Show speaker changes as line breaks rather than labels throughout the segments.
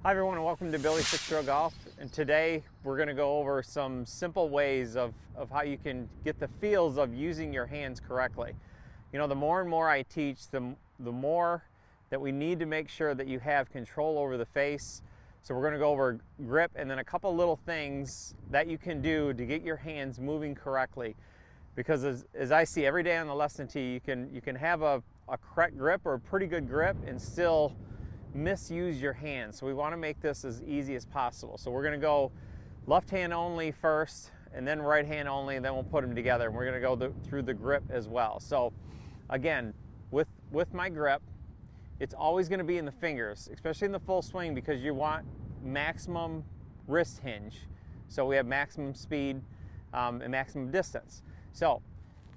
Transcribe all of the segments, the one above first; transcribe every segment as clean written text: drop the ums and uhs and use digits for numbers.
Hi everyone and welcome to Billy Six Throw Golf, and today we're going to go over some simple ways of how you can get the feels of using your hands correctly. You know, the more and more I teach, the more that we need to make sure that you have control over the face. So we're going to go over grip and then a couple little things that you can do to get your hands moving correctly. Because as I see every day on the lesson tee, you can have a correct grip or a pretty good grip and still misuse your hands. So we want to make this as easy as possible. So we're going to go left hand only first and then right hand only, and then we'll put them together. And we're going to go through the grip as well. So again, with my grip, it's always going to be in the fingers, especially in the full swing, because you want maximum wrist hinge. So we have maximum speed and maximum distance. So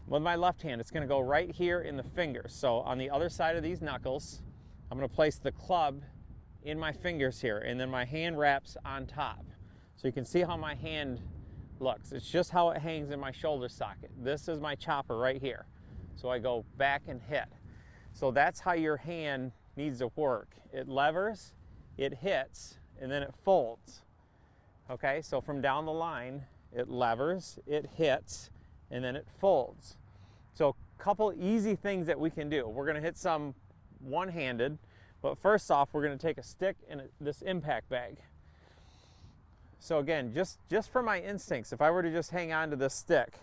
with my left hand, it's going to go right here in the fingers. So on the other side of these knuckles, I'm going to place the club in my fingers here, and then my hand wraps on top. So you can see how my hand looks. It's just how it hangs in my shoulder socket. This is my chopper right here. So I go back and hit. So that's how your hand needs to work. It levers, it hits, and then it folds. Okay, so from down the line, it levers, it hits, and then it folds. So a couple easy things that we can do. We're going to hit some one-handed, but first off we're going to take a stick and this impact bag. So again, just for my instincts, if I were to just hang on to this stick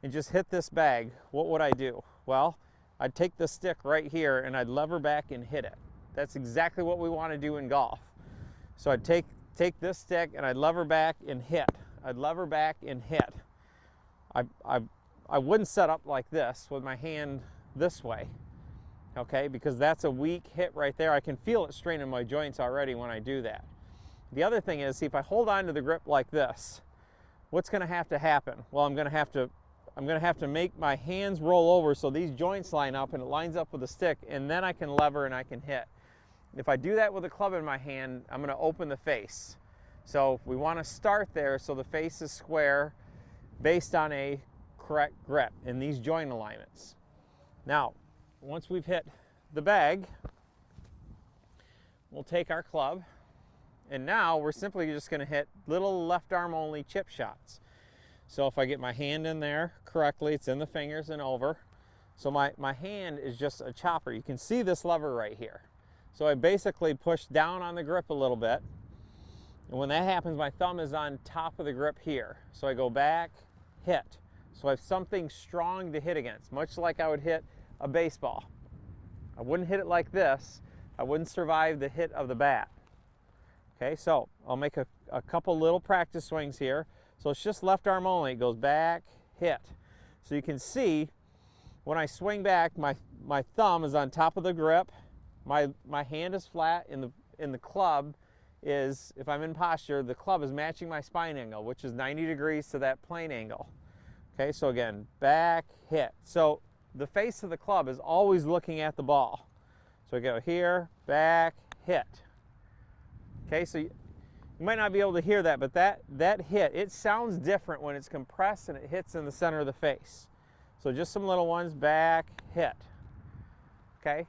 and just hit this bag, what would I do? Well, I'd take the stick right here and I'd lever back and hit it. That's exactly what we want to do in golf. So I'd take this stick and I'd lever back and hit. I'd lever back and hit. I wouldn't set up like this with my hand this way. Okay, because that's a weak hit right there. I can feel it straining my joints already when I do that. The other thing is, see, if I hold on to the grip like this, what's going to happen? Well, I'm going to have to make my hands roll over so these joints line up and it lines up with the stick, and then I can lever and I can hit. If I do that with a club in my hand, I'm going to open the face. So we want to start there so the face is square based on a correct grip in these joint alignments. Now, once we've hit the bag, we'll take our club, and now we're simply just going to hit little left arm only chip shots. So if I get my hand in there correctly, it's in the fingers and over. So my hand is just a chopper. You can see this lever right here. So I basically push down on the grip a little bit, and when that happens, my thumb is on top of the grip here. So I go back, hit. So I have something strong to hit against, much like I would hit a baseball. I wouldn't hit it like this. I wouldn't survive the hit of the bat. Okay, so I'll make a couple little practice swings here. So it's just left arm only. It goes back, hit. So you can see when I swing back, my thumb is on top of the grip. My hand is flat, and the club is, if I'm in posture, the club is matching my spine angle, which is 90 degrees to that plane angle. Okay, so again, back, hit. So the face of the club is always looking at the ball. So I go here, back, hit. Okay, so you might not be able to hear that, but that hit, it sounds different when it's compressed and it hits in the center of the face. So just some little ones, back, hit. Okay,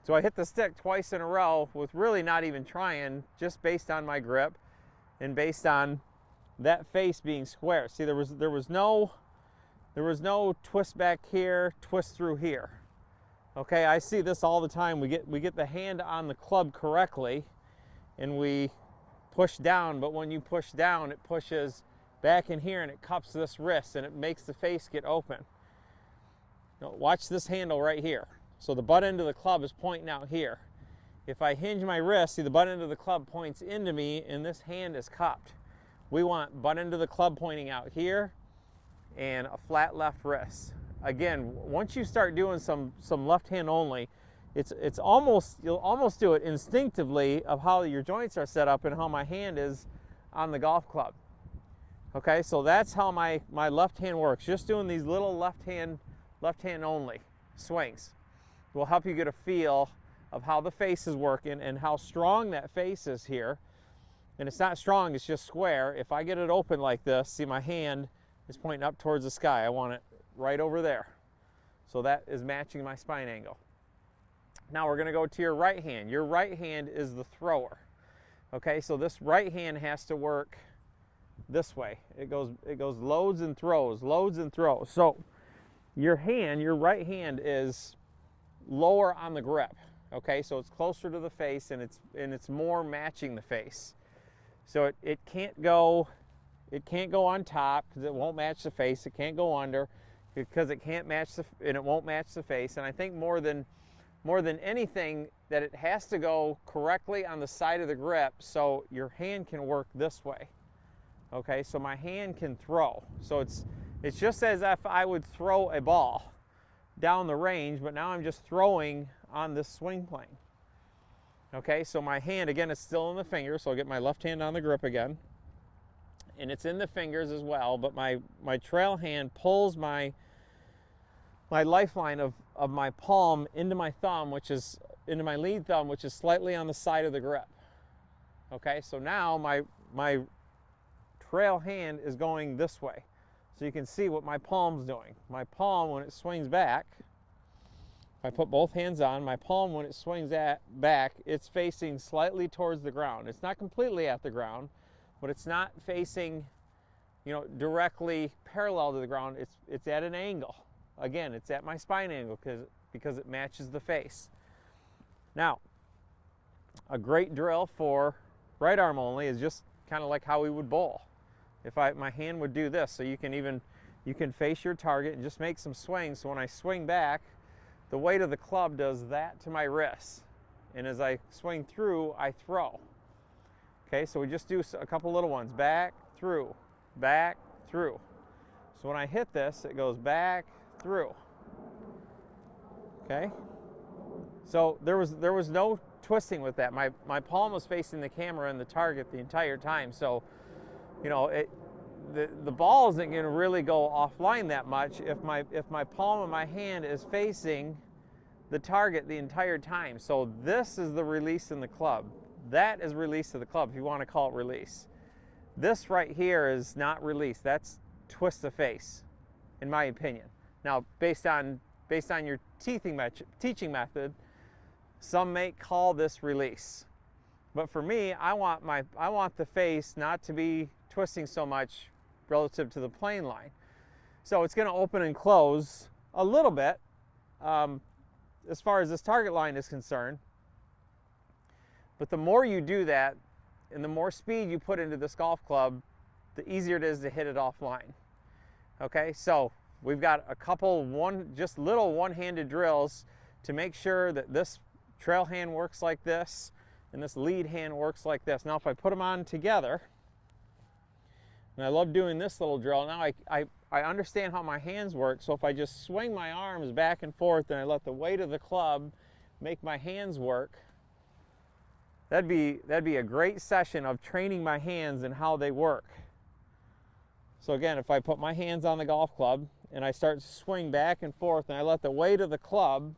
so I hit the stick twice in a row with really not even trying, just based on my grip and based on that face being square. See, there was no twist back here, twist through here. Okay, I see this all the time. We get the hand on the club correctly and we push down, but when you push down, it pushes back in here and it cups this wrist and it makes the face get open. Now, watch this handle right here. So the butt end of the club is pointing out here. If I hinge my wrist, see, the butt end of the club points into me and this hand is cupped. We want butt end of the club pointing out here and a flat left wrist. Again, once you start doing some left hand only, it's almost, you'll almost do it instinctively of how your joints are set up and how my hand is on the golf club. Okay, so that's how my left hand works. Just doing these little left hand only swings will help you get a feel of how the face is working and how strong that face is here. And it's not strong, it's just square. If I get it open like this, see, my hand is pointing up towards the sky. I want it right over there. So that is matching my spine angle. Now we're going to go to your right hand. Your right hand is the thrower. Okay, so this right hand has to work this way. It goes loads and throws, loads and throws. So your right hand is lower on the grip. Okay, so it's closer to the face, and it's more matching the face. So it can't go on top because it won't match the face. It can't go under because it can't match and it won't match the face. And I think more than anything, that it has to go correctly on the side of the grip so your hand can work this way. Okay, so my hand can throw. So it's just as if I would throw a ball down the range, but now I'm just throwing on this swing plane. Okay, so my hand, again, is still in the fingers, so I'll get my left hand on the grip again. And it's in the fingers as well, but my trail hand pulls my lifeline of my palm into my thumb, into my lead thumb, which is slightly on the side of the grip. Okay, so now my trail hand is going this way. So you can see what my palm's doing. My palm, when it swings back, if I put both hands on, my palm, when it swings back, it's facing slightly towards the ground. It's not completely at the ground, but it's not facing, directly parallel to the ground. It's at an angle. Again, it's at my spine angle because it matches the face. Now, a great drill for right arm only is just kind of like how we would bowl. If my hand would do this, so you can face your target and just make some swings. So when I swing back, the weight of the club does that to my wrist. And as I swing through, I throw. Okay, so we just do a couple little ones. Back, through, back, through. So when I hit this, it goes back, through. Okay? So there was no twisting with that. My palm was facing the camera and the target the entire time. So, the ball isn't going to really go offline that much if my palm of my hand is facing the target the entire time. So this is the release in the club. That is release of the club, if you want to call it release. This right here is not release. That's twist the face, in my opinion. Now, based on your teaching method, some may call this release. But for me, I want the face not to be twisting so much relative to the plane line. So it's going to open and close a little bit as far as this target line is concerned. But the more you do that and the more speed you put into this golf club, the easier it is to hit it offline. Okay, so we've got a couple just little one-handed drills to make sure that this trail hand works like this and this lead hand works like this. Now if I put them on together, and I love doing this little drill, now I understand how my hands work. So if I just swing my arms back and forth and I let the weight of the club make my hands work, that'd be a great session of training my hands and how they work. So again, if I put my hands on the golf club and I start to swing back and forth and I let the weight of the club,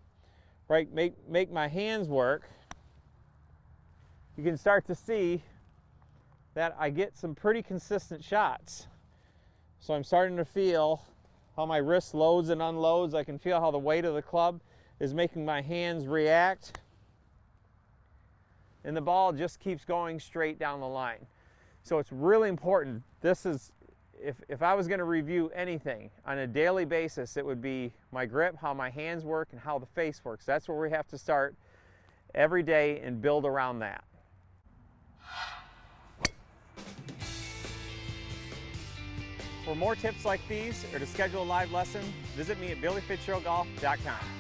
right, make my hands work, you can start to see that I get some pretty consistent shots. So I'm starting to feel how my wrist loads and unloads. I can feel how the weight of the club is making my hands react. And the ball just keeps going straight down the line. So it's really important. This is, if I was going to review anything on a daily basis, it would be my grip, how my hands work, and how the face works. That's where we have to start every day and build around that. For more tips like these or to schedule a live lesson, visit me at BillyFitzgeraldGolf.com.